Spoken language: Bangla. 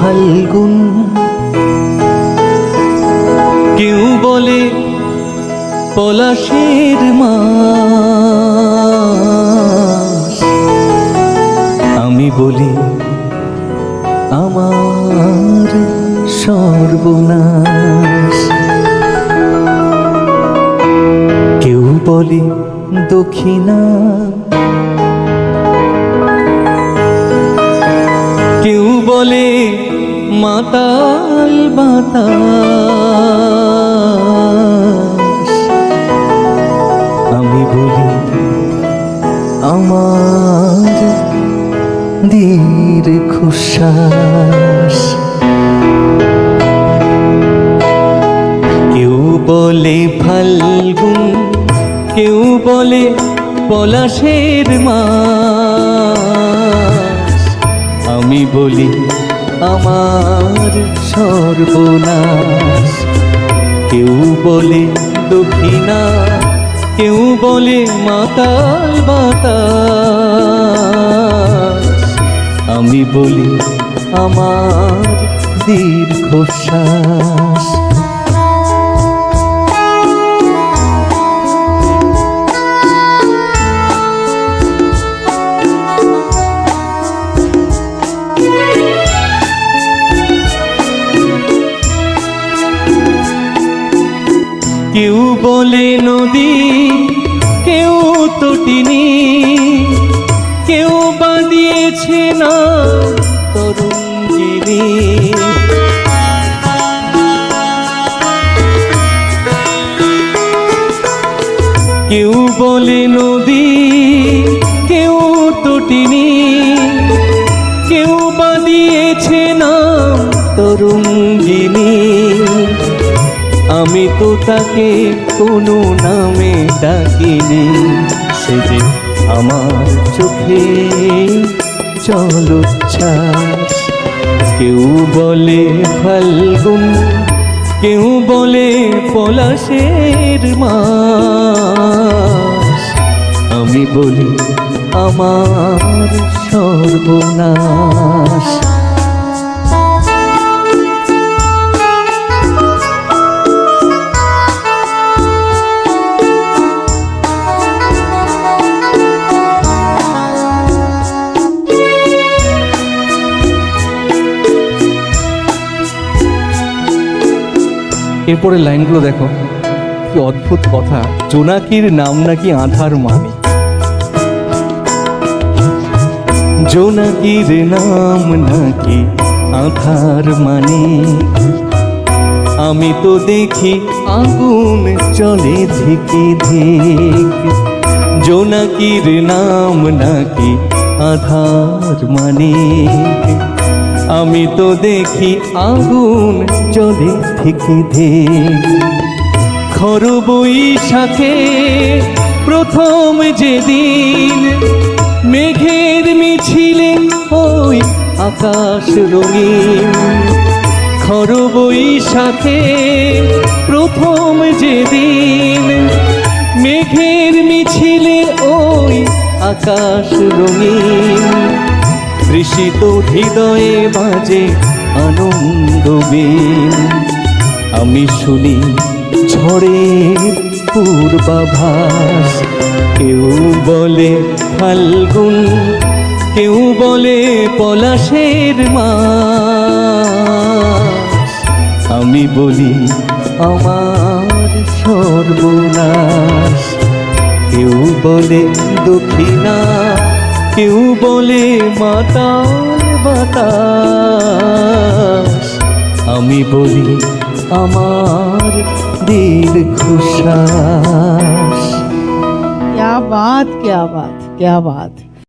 ফাল্গুন, কেউ বলে পলাশের মাস, আমি বলি আমার সর্বনাশ। কেউ বলে দক্ষিণা, কেউ বলে মাতাল বাতাস, আমি বলি আমার দীর্ঘশ্বাস। কেউ বলে ফাল্গুন, কেউ বলে পলাশের মাস, আমি বলি আমার সর্বনাশ। কেউ বলে দক্ষিণা, কেউ বলে মাতাল বাতাস, আমি বলি আমার দীর্ঘশ্বাস। কেউ বলে নদী, কেউ তটিনী, কেউ বাঁধিয়েছে না তরঙ্গিনী। কেউ বলে নদী, কেউ তটিনী, কেউ বাঁধিয়েছে না তরঙ্গিনী। আমি তো তাকে কোনো নামে ডাকিনি, সে যে আমার চোখে জলোচ্ছ্বাস। কেউ বলে ফাল্গুন, কেউ বলে পলাশের মাস, আমি বলি আমার সর্বনাশ। এরপরে লাইনগুলো দেখো, কি অদ্ভুত কথা। জোনাকির নাম নাকি আধার মানে, জোনাকির নাম নাকি আধার মানে। আমি তো দেখি আগুন চলে ধিকে ধিক, জোনাকির নাম নাকি আধার মানে। আমি তো দেখি আগুন জ্বলে থেকে ধিক। খর বৈশাখে প্রথম যেদিন মেঘের মিছিলে ওই আকাশ রঙিন। খর বৈশাখে প্রথম যেদিন মেঘের মিছিলে ওই আকাশ রঙিন। তৃষিত হৃদয়ে বাজে আনন্দ বীণ, আমি শুনি ঝড়ের পূর্বাভাস। কেউ বলে ফাল্গুন, কেউ বলে পলাশের মাস, আমি বলি আমার সর্বনাশ। কেউ বলে দক্ষিণা, কেউ বলে মাতাল বাতাস, আমি বলি আমার দীর্ঘশ্বাস। क्या बात, क्या बात, क्या बात।